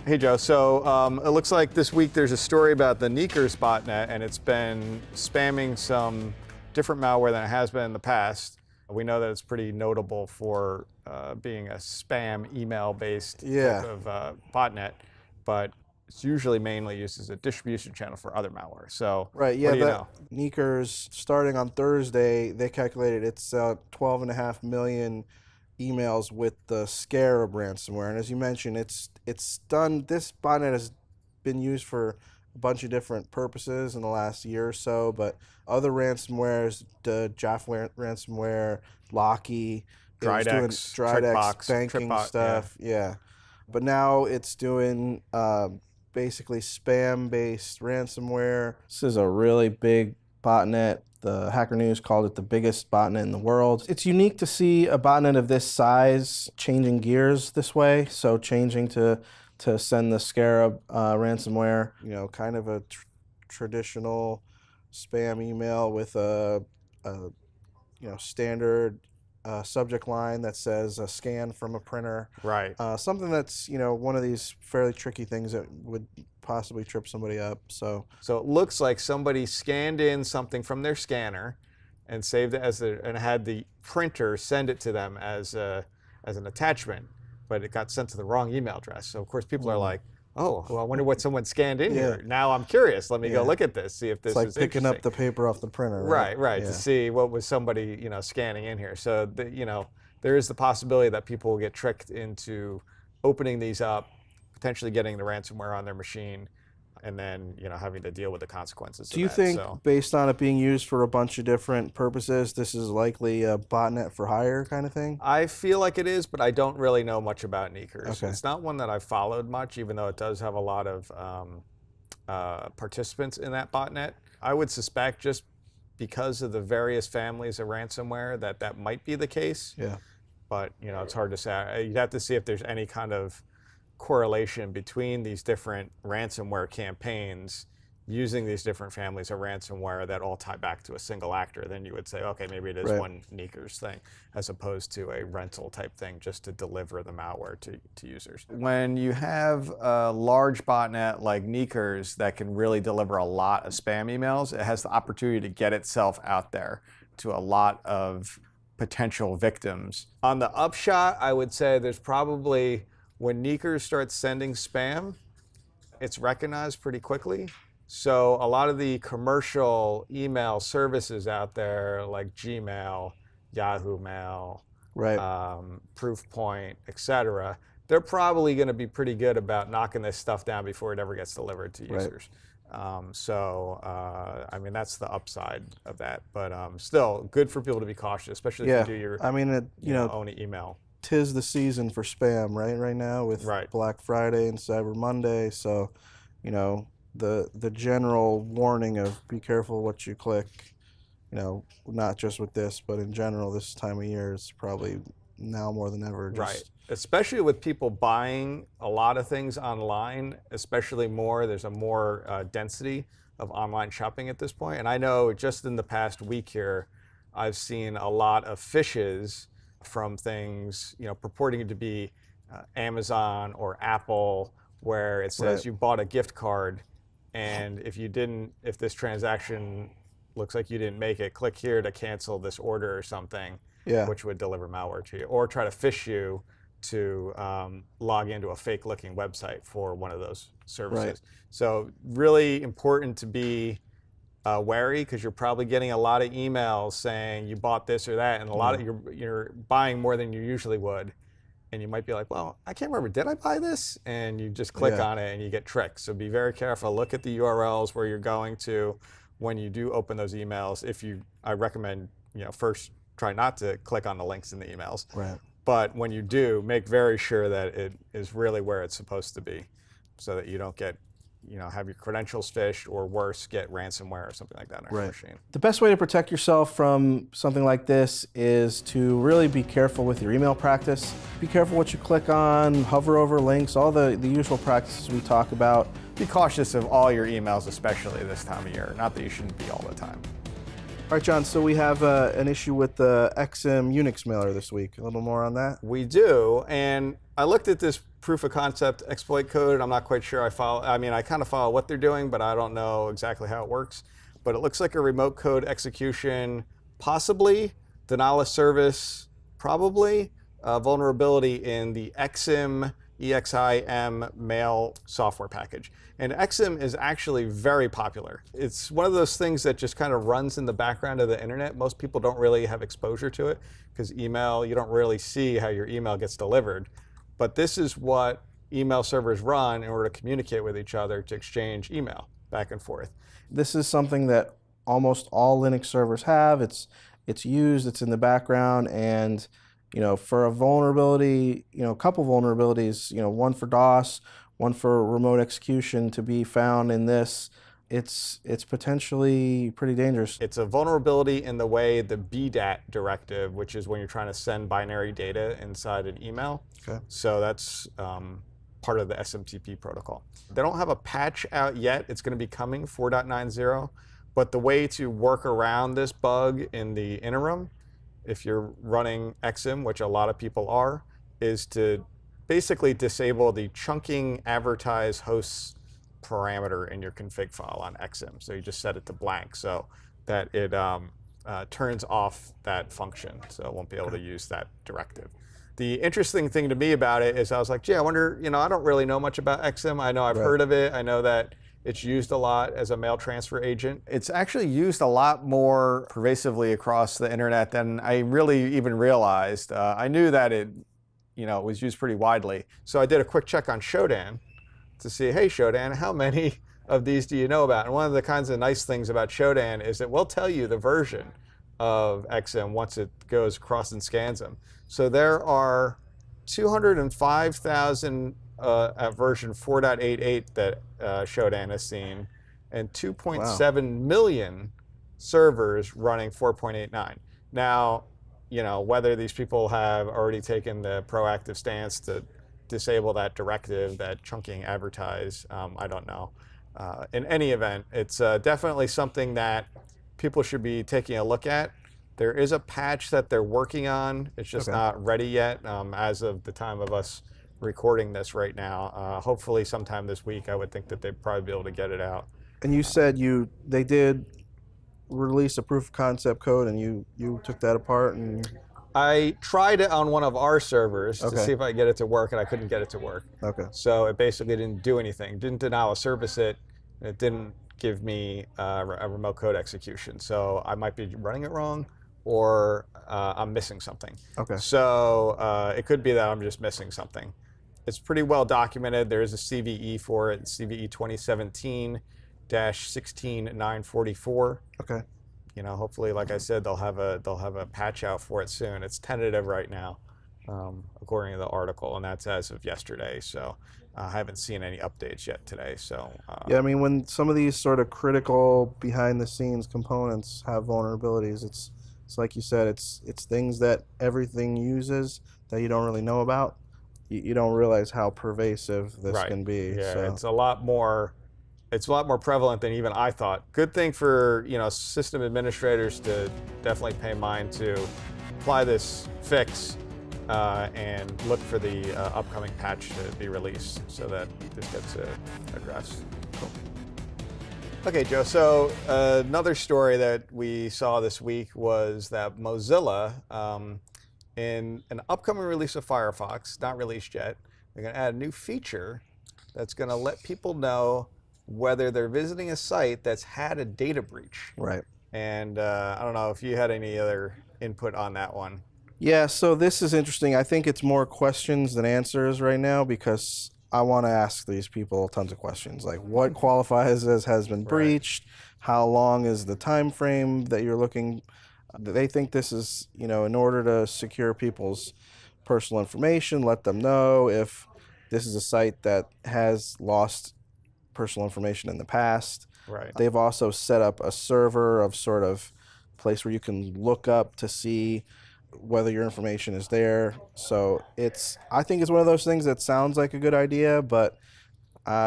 Hey Joe, so it looks like this week there's a story about the Necurs botnet, and it's been spamming some different malware than it has been in the past. We know that it's pretty notable for being a spam email-based type of botnet, but it's usually mainly used as a distribution channel for other malware. So right, yeah, what do you know? Necurs, starting on Thursday, they calculated it's 12.5 million emails with the Scarab ransomware. And as you mentioned, it's done. This botnet has been used for a bunch of different purposes in the last year or so, but other ransomwares, the Jaffa ransomware, Locky, it was doing Dridex banking stuff, yeah. But now it's doing basically spam-based ransomware. This is a really big botnet. The Hacker News called it the biggest botnet in the world. It's unique to see a botnet of this size changing gears this way. So changing to send the Scarab ransomware, you know, kind of a traditional spam email with a standard subject line that says a scan from a printer. Right. Something that's, one of these fairly tricky things that would possibly trip somebody up. So it looks like somebody scanned in something from their scanner and saved it and had the printer send it to them as an attachment, but it got sent to the wrong email address. So of course people are like, oh, well, I wonder what someone scanned in here. Now I'm curious. Let me go look at this, see if this is interesting. It's like picking up the paper off the printer. Right, to see what was somebody, scanning in here. So, there is the possibility that people will get tricked into opening these up, potentially getting the ransomware on their machine, and then, having to deal with the consequences of that. Do you think, based on it being used for a bunch of different purposes, this is likely a botnet for hire kind of thing? I feel like it is, but I don't really know much about Necurs. Okay. It's not one that I've followed much, even though it does have a lot of participants in that botnet. I would suspect, just because of the various families of ransomware, that might be the case. Yeah. But, it's hard to say. You'd have to see if there's any kind of correlation between these different ransomware campaigns using these different families of ransomware that all tie back to a single actor. Then you would say, okay, maybe it is one Necurs thing, as opposed to a rental type thing just to deliver the malware to users. When you have a large botnet like Necurs that can really deliver a lot of spam emails, it has the opportunity to get itself out there to a lot of potential victims. On the upshot, I would say there's probably, when Necurs starts sending spam, it's recognized pretty quickly. So a lot of the commercial email services out there, like Gmail, Yahoo Mail, Proofpoint, etc., they're probably going to be pretty good about knocking this stuff down before it ever gets delivered to users. I mean, that's the upside of that. But still, good for people to be cautious, especially if you do your own email. 'Tis the season for spam, right now with Black Friday and Cyber Monday. So, the general warning of be careful what you click, not just with this, but in general this time of year is probably now more than ever. Especially with people buying a lot of things online, especially there's a more density of online shopping at this point. And I know just in the past week here, I've seen a lot of phishes from things, purporting to be Amazon or Apple, where it says you bought a gift card, and if this transaction looks like you didn't make it, click here to cancel this order or something, which would deliver malware to you, or try to phish you to log into a fake-looking website for one of those services. So really important to be wary, because you're probably getting a lot of emails saying you bought this or that, and a lot of you're buying more than you usually would, and you might be like, well, I can't remember, did I buy this? And you just click on it and you get tricked. So be very careful. Look at the URLs where you're going to when you do open those emails. I recommend, first try not to click on the links in the emails. But when you do, make very sure that it is really where it's supposed to be, so that you don't get have your credentials phished, or worse, get ransomware or something like that on your machine. The best way to protect yourself from something like this is to really be careful with your email practice. Be careful what you click on, hover over links, all the usual practices we talk about. Be cautious of all your emails, especially this time of year. Not that you shouldn't be all the time. All right, John, so we have an issue with the Exim Unix mailer this week. A little more on that? We do, and I looked at this proof of concept exploit code. I'm not quite sure I follow. I mean, I kind of follow what they're doing, but I don't know exactly how it works. But it looks like a remote code execution, possibly denial of service, probably vulnerability in the Exim EXIM mail software package. And Exim is actually very popular. It's one of those things that just kind of runs in the background of the internet. Most people don't really have exposure to it because email, you don't really see how your email gets delivered. But this is what email servers run in order to communicate with each other to exchange email back and forth. This is something that almost all Linux servers have. It's used, it's in the background, and for a vulnerability, a couple vulnerabilities, one for DOS, one for remote execution to be found in this, it's potentially pretty dangerous. It's a vulnerability in the way the BDAT directive, which is when you're trying to send binary data inside an email. Okay. So that's part of the SMTP protocol. They don't have a patch out yet. It's going to be coming 4.90. But the way to work around this bug in the interim, if you're running Exim, which a lot of people are, is to basically disable the chunking advertise hosts parameter in your config file on Exim. So you just set it to blank so that it turns off that function. So it won't be able to use that directive. The interesting thing to me about it is I was like, gee, I wonder, I don't really know much about Exim. I know I've heard of it. I know that it's used a lot as a mail transfer agent. It's actually used a lot more pervasively across the internet than I really even realized. I knew that it was used pretty widely. So I did a quick check on Shodan to see, hey, Shodan, how many of these do you know about? And one of the kinds of nice things about Shodan is it will tell you the version of Exim once it goes across and scans them. So there are 205,000 at version 4.88 that Shodan has seen, and 2.7 million servers running 4.89. Now, whether these people have already taken the proactive stance to disable that directive, that chunking advertise, I don't know. In any event, it's definitely something that people should be taking a look at. There is a patch that they're working on. It's just not ready yet as of the time of us recording this right now. Hopefully sometime this week, I would think that they'd probably be able to get it out. And you said they did release a proof of concept code, and you took that apart and... I tried it on one of our servers to see if I could get it to work, and I couldn't get it to work. Okay. So it basically didn't do anything. Didn't denial of service it. It didn't give me a remote code execution. So I might be running it wrong, or I'm missing something. Okay. So it could be that I'm just missing something. It's pretty well documented. There is a CVE for it, CVE 2017-16944. Okay. Hopefully, like I said, they'll have a patch out for it soon. It's tentative right now, according to the article, and that's as of yesterday. So I haven't seen any updates yet today. So yeah, I mean, when some of these sort of critical behind-the-scenes components have vulnerabilities, it's like you said, it's things that everything uses that you don't really know about. You don't realize how pervasive this can be. Yeah, so. It's a lot more prevalent than even I thought. Good thing for system administrators to definitely pay mind to apply this fix and look for the upcoming patch to be released so that this gets addressed. Cool. Okay, Joe. So another story that we saw this week was that Mozilla, in an upcoming release of Firefox, not released yet, they're going to add a new feature that's going to let people know whether they're visiting a site that's had a data breach. Right. And I don't know if you had any other input on that one. Yeah, so this is interesting. I think it's more questions than answers right now because I want to ask these people tons of questions. Like, what qualifies as has been breached? How long is the time frame that you're looking? They think this is, in order to secure people's personal information, let them know if this is a site that has lost personal information in the past. Right. They've also set up a server of sort of place where you can look up to see whether your information is there. So I think it's one of those things that sounds like a good idea, but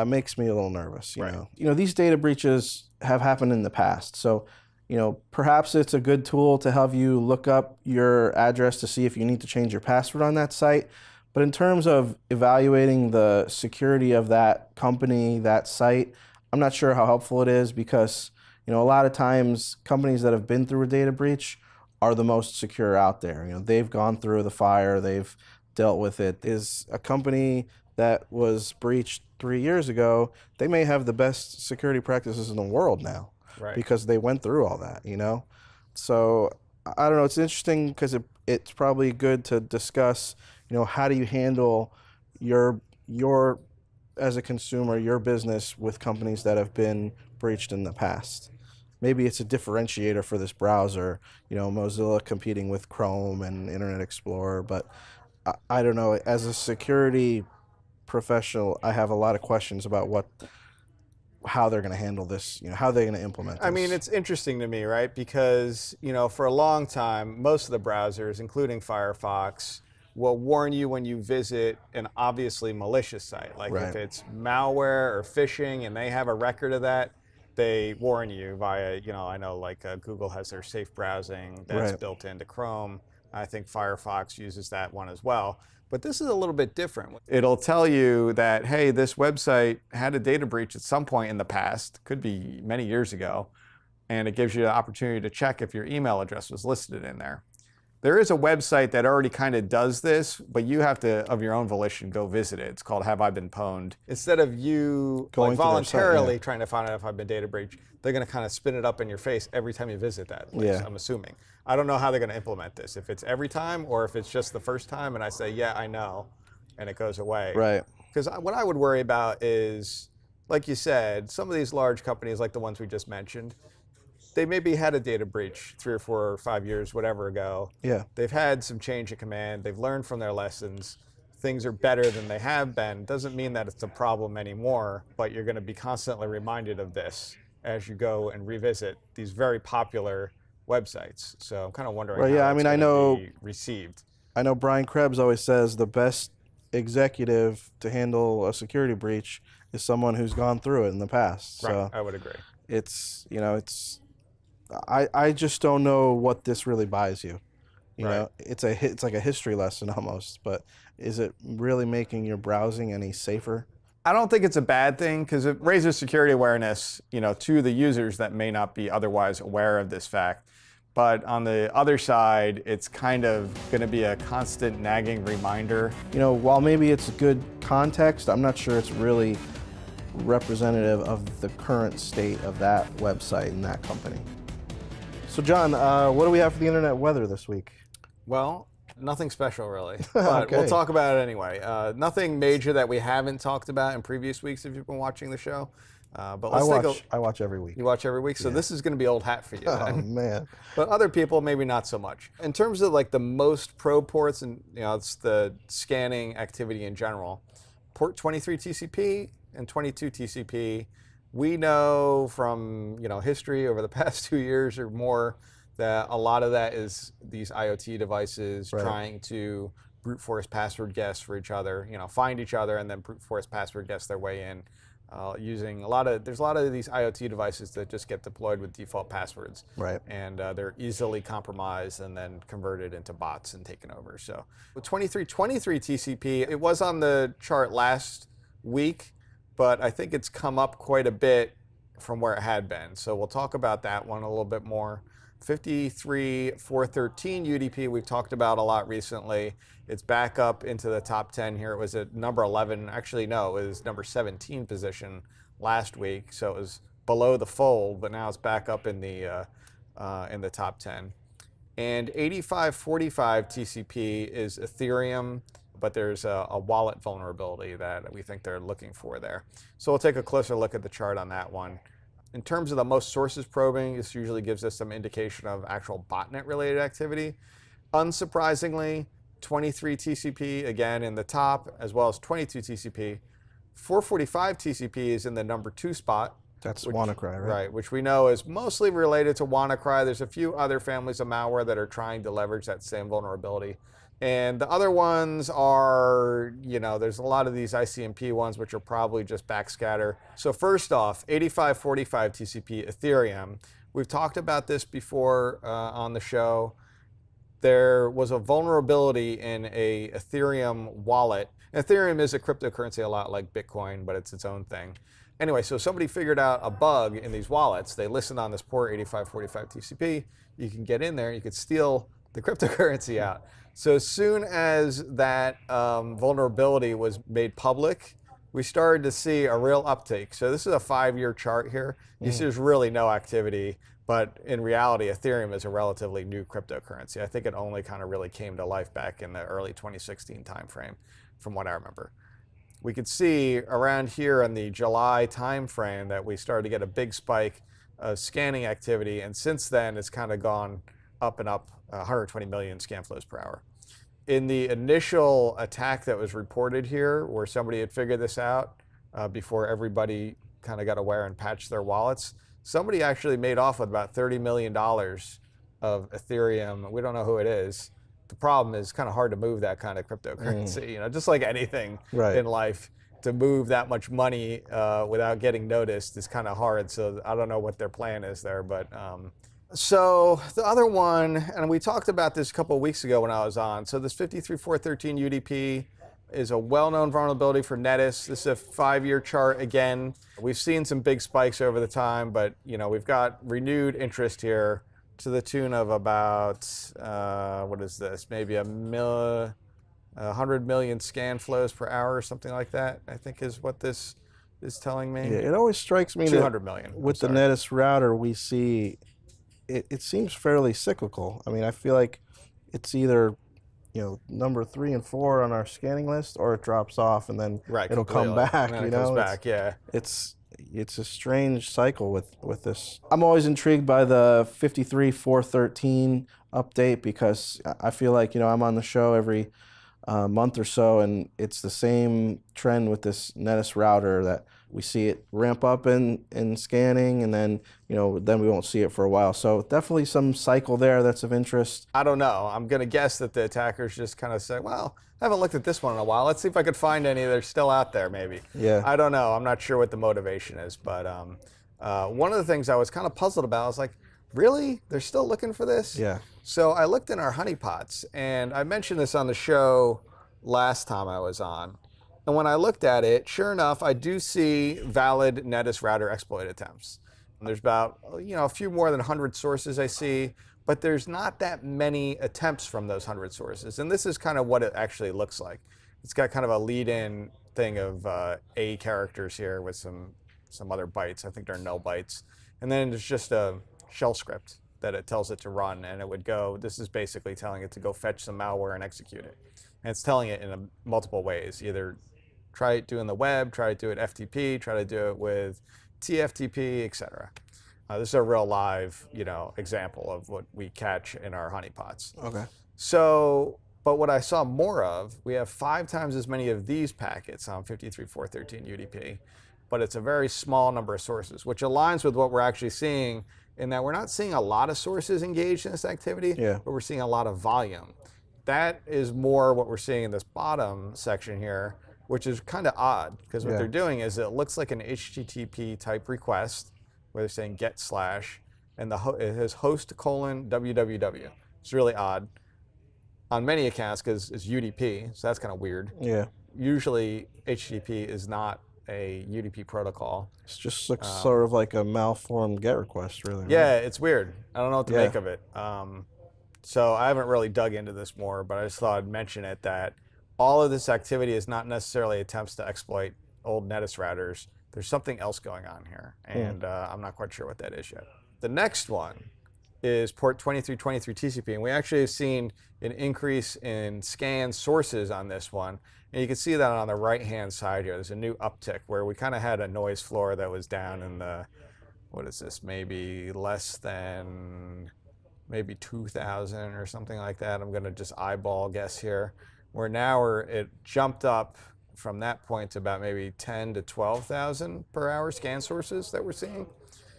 makes me a little nervous. You know, these data breaches have happened in the past. So, perhaps it's a good tool to have you look up your address to see if you need to change your password on that site. But in terms of evaluating the security of that company, that site, I'm not sure how helpful it is because, a lot of times companies that have been through a data breach are the most secure out there. They've gone through the fire, they've dealt with it. Is a company that was breached 3 years ago, they may have the best security practices in the world now Right. because they went through all that, So I don't know. It's interesting because it's probably good to discuss, how do you handle your as a consumer, your business with companies that have been breached in the past. Maybe it's a differentiator for this browser, Mozilla competing with Chrome and Internet Explorer, but I don't know. As a security professional, I have a lot of questions about how they're going to handle this, how they're going to implement this. I mean, it's interesting to me, right? Because, for a long time, most of the browsers, including Firefox, will warn you when you visit an obviously malicious site. Like Right. if it's malware or phishing and they have a record of that, they warn you via, I know like Google has their safe browsing that's Right. built into Chrome. I think Firefox uses that one as well. But this is a little bit different. It'll tell you that, hey, this website had a data breach at some point in the past, could be many years ago, and it gives you the opportunity to check if your email address was listed in there. There is a website that already kind of does this, but you have to, of your own volition, go visit it. It's called Have I Been Pwned? Instead of you Going to their voluntarily site, yeah. trying to find out if I've been data breached, they're going to kind of spin it up in your face every time you visit that place, Yeah. I'm assuming. I don't know how they're going to implement this, if it's every time or if it's just the first time and I say, yeah, I know, and it goes away. Right. Because what I would worry about is, like you said, some of these large companies like the ones we just mentioned, they maybe had a data breach 3 or 4 or 5 years, whatever ago. Yeah. They've had some change of command. They've learned from their lessons. Things are better than they have been. Doesn't mean that it's a problem anymore, but you're going to be constantly reminded of this as you go and revisit these very popular websites. So I'm kind of wondering Well, how yeah, that's I going know- to be received. I know Brian Krebs always says the best executive to handle a security breach is someone who's gone through it in the past. Right, So I would agree. I just don't know what this really buys you. Right. It's like a history lesson almost, but is it really making your browsing any safer? I don't think it's a bad thing because it raises security awareness, to the users that may not be otherwise aware of this fact. But on the other side, it's kind of going to be a constant nagging reminder. While maybe it's good context, I'm not sure it's really representative of the current state of that website and that company. So John, what do we have for the internet weather this week? Well, nothing special really, but Okay. we'll talk about it anyway. Nothing major that we haven't talked about in previous weeks if you've been watching the show. But let's I watch every week. You watch every week, so this is going to be old hat for you. Oh Then. man. But other people, maybe not so much. In terms of like the most probe ports and it's the scanning activity in general, port 23 TCP and 22 TCP, we know from history over the past 2 years or more that a lot of that is these IoT devices Right. trying to brute force password guess for each other, find each other and then brute force password guess their way in. Using there's a lot of these IoT devices that just get deployed with default passwords. Right. And they're easily compromised and then converted into bots and taken over. So with 2323 TCP, it was on the chart last week, but I think it's come up quite a bit from where it had been. So we'll talk about that one a little bit more. 53413 UDP we've talked about a lot recently. It's back up into the top 10 here. It was at number 11. Actually, no, it was number 17 position last week. So it was below the fold, but now it's back up in the top 10. And 8545 TCP is Ethereum, but there's a wallet vulnerability that we think they're looking for there. So we'll take a closer look at the chart on that one. In terms of the most sources probing, this usually gives us some indication of actual botnet related activity. Unsurprisingly, 23 TCP again in the top, as well as 22 TCP. 445 TCP is in the number 2 spot. That's WannaCry, right? Right, which we know is mostly related to WannaCry. There's a few other families of malware that are trying to leverage that same vulnerability. And the other ones are, there's a lot of these ICMP ones, which are probably just backscatter. So first off, 8545 TCP Ethereum. We've talked about this before on the show. there was a vulnerability in a Ethereum wallet. Ethereum is a cryptocurrency a lot like Bitcoin, but it's its own thing. Anyway, so somebody figured out a bug in these wallets. They listened on this port 8545 TCP. You can get in there, you could steal the cryptocurrency out. So as soon as that vulnerability was made public, we started to see a real uptake. So this is a 5-year chart here. You see there's really no activity, but in reality, Ethereum is a relatively new cryptocurrency. I think it only kind of really came to life back in the early 2016 timeframe, from what I remember. We could see around here in the July timeframe that we started to get a big spike of scanning activity, and since then it's kind of gone up and up, 120 million scan flows per hour. In the initial attack that was reported here, where somebody had figured this out before everybody kind of got aware and patched their wallets, somebody actually made off with about $30 million of Ethereum. We don't know who it is. The problem is kind of hard to move that kind of cryptocurrency, you know, just like anything in life. To move that much money without getting noticed is kind of hard. So I don't know what their plan is there, but so the other one, and we talked about this a couple of weeks ago when I was on. So this 53413 UDP is a well-known vulnerability for Netis. This is a 5-year chart again. We've seen some big spikes over the time, but you know, we've got renewed interest here to the tune of about what is this? Maybe 100 million scan flows per hour or something like that, I think is what this is telling me. Yeah, it always strikes me 200 million. With the Netis router, we see it seems fairly cyclical. I mean, I feel like it's either, you know, number 3 and 4 on our scanning list, or it drops off and then it'll come back. And then you it know, comes back, yeah. It's a strange cycle with this. I'm always intrigued by the 53413 update because I feel like, you know, I'm on the show every month or so, and it's the same trend with this Netis router that we see it ramp up in scanning, and then, you know, then we won't see it for a while. So definitely some cycle there that's of interest. I don't know. I'm going to guess that the attackers just kind of say, well, I haven't looked at this one in a while. Let's see if I could find any that are still out there, maybe. Yeah. I don't know. I'm not sure what the motivation is, but one of the things I was kind of puzzled about, I was like, really? They're still looking for this? Yeah. So I looked in our honeypots, and I mentioned this on the show last time I was on. And when I looked at it, sure enough, I do see valid Netis router exploit attempts. And there's about, you know, a few more than 100 sources I see, but there's not that many attempts from those 100 sources. And this is kind of what it actually looks like. It's got kind of a lead-in thing of A characters here with some other bytes. I think there are no bytes. And then there's just a shell script that it tells it to run, and it would go, this is basically telling it to go fetch some malware and execute it. And it's telling it in multiple ways, either try it doing the web, try to do it FTP, try to do it with TFTP, etc. This is a real live, you know, example of what we catch in our honeypots. Okay. So, but what I saw more of, we have 5 times as many of these packets on 53413 UDP, but it's a very small number of sources, which aligns with what we're actually seeing in that we're not seeing a lot of sources engaged in this activity, but we're seeing a lot of volume. That is more what we're seeing in this bottom section here, which is kind of odd, because what they're doing is it looks like an HTTP type request, where they're saying get slash, and it has host : www. It's really odd on many accounts because it's UDP, so that's kind of weird. Yeah. Usually HTTP is not a UDP protocol. It just looks sort of like a malformed GET request, really. Right? Yeah, it's weird. I don't know what to make of it. So I haven't really dug into this more, but I just thought I'd mention it, that all of this activity is not necessarily attempts to exploit old Netis routers. There's something else going on here, and I'm not quite sure what that is yet. The next one is port 2323 TCP, and we actually have seen an increase in scan sources on this one. And you can see that on the right-hand side here. There's a new uptick where we kind of had a noise floor that was down in the, what is this, maybe less than, maybe 2,000 or something like that. I'm going to just eyeball guess here. Where now it jumped up from that point to about maybe 10 to 12,000 per hour scan sources that we're seeing.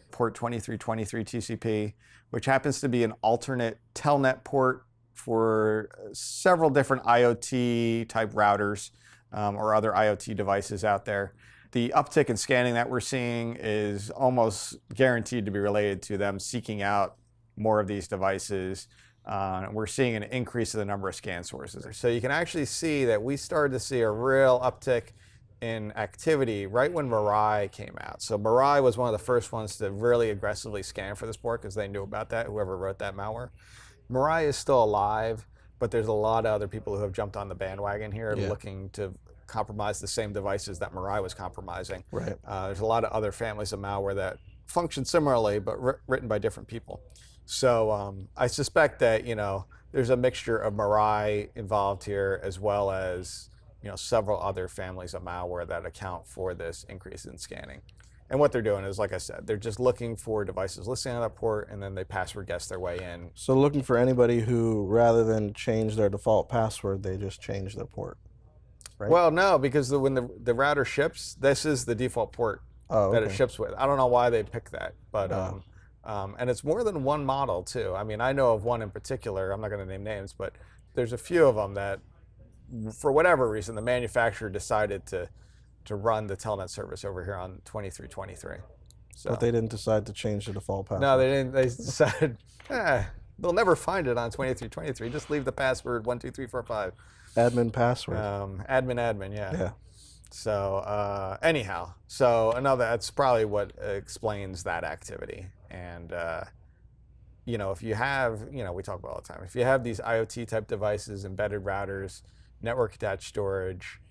Port 2323 TCP, which happens to be an alternate telnet port for several different IoT type routers or other IoT devices out there. The uptick in scanning that we're seeing is almost guaranteed to be related to them seeking out more of these devices We're seeing an increase in the number of scan sources. So you can actually see that we started to see a real uptick in activity right when Mirai came out. So Mirai was one of the first ones to really aggressively scan for this port because they knew about that, whoever wrote that malware. Mirai is still alive, but there's a lot of other people who have jumped on the bandwagon here looking to compromise the same devices that Mirai was compromising. Right. There's a lot of other families of malware that function similarly, but written by different people. So I suspect that, there's a mixture of Mirai involved here, as well as, several other families of malware that account for this increase in scanning. And what they're doing is, like I said, they're just looking for devices listed on that port, and then they password guess their way in. So looking for anybody who, rather than change their default password, they just change their port, right? Well, no, because when the router ships, this is the default port that it ships with. I don't know why they picked that, but and it's more than one model too. I mean, I know of one in particular. I'm not going to name names, but there's a few of them that, for whatever reason, the manufacturer decided to run the telnet service over here on 2323. So, but they didn't decide to change the default password. No, they didn't. They decided, they'll never find it on 2323. Just leave the password 12345. Admin password. Admin, yeah. Yeah. So anyhow, that's probably what explains that activity. And if you have, we talk about all the time, if you have these IoT type devices, embedded routers, network attached storage,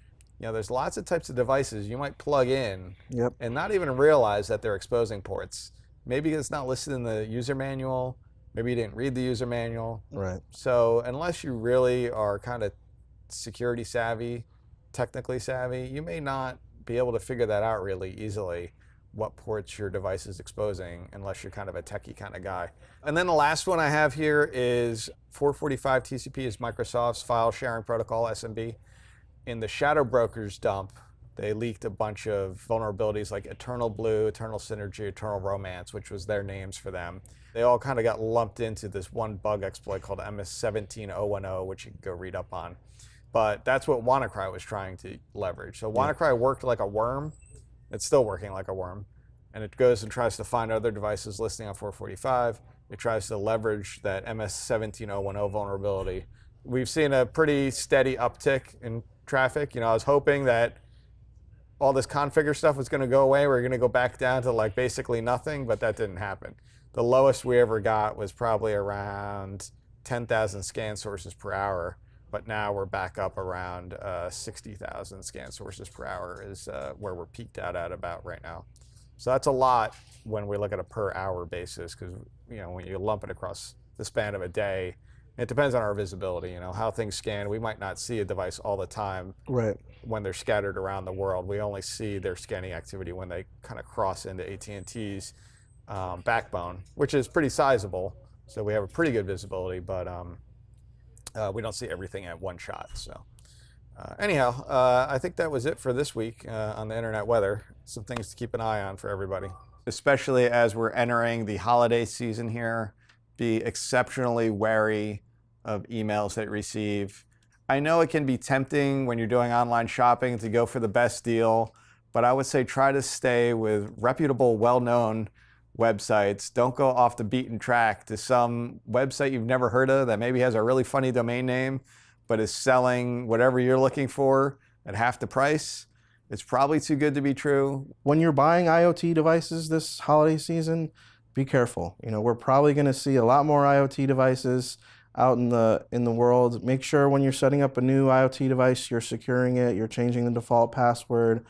there's lots of types of devices you might plug in and not even realize that they're exposing ports. Maybe it's not listed in the user manual. Maybe you didn't read the user manual. Right. So unless you really are kind of security savvy, technically savvy, you may not be able to figure that out really easily, what ports your device is exposing, unless you're kind of a techie kind of guy. And then the last one I have here is 445 TCP is Microsoft's file sharing protocol, SMB. In the Shadow Brokers dump, they leaked a bunch of vulnerabilities like Eternal Blue, Eternal Synergy, Eternal Romance, which was their names for them. They all kind of got lumped into this one bug exploit called MS17010, which you can go read up on. But that's what WannaCry was trying to leverage. So WannaCry worked like a worm. It's still working like a worm. And it goes and tries to find other devices listing on 445. It tries to leverage that MS17010 vulnerability. We've seen a pretty steady uptick in traffic. I was hoping that all this configure stuff was going to go away. We're going to go back down to like basically nothing, but that didn't happen. The lowest we ever got was probably around 10,000 scan sources per hour. But now we're back up around 60,000 scan sources per hour is where we're peaked out at about right now. So that's a lot when we look at a per hour basis, because when you lump it across the span of a day, it depends on our visibility, how things scan. We might not see a device all the time when they're scattered around the world. We only see their scanning activity when they kind of cross into AT&T's backbone, which is pretty sizable. So we have a pretty good visibility, but we don't see everything at one shot. So anyhow, I think that was it for this week on the internet weather. Some things to keep an eye on for everybody, especially as we're entering the holiday season here. Be exceptionally wary of emails that you receive. I know it can be tempting when you're doing online shopping to go for the best deal, but I would say try to stay with reputable, well-known websites. Don't go off the beaten track to some website you've never heard of that maybe has a really funny domain name, but is selling whatever you're looking for at half the price. It's probably too good to be true. When you're buying IoT devices this holiday season, be careful. We're probably going to see a lot more IoT devices out in the world. Make sure when you're setting up a new IoT device, you're securing it, you're changing the default password.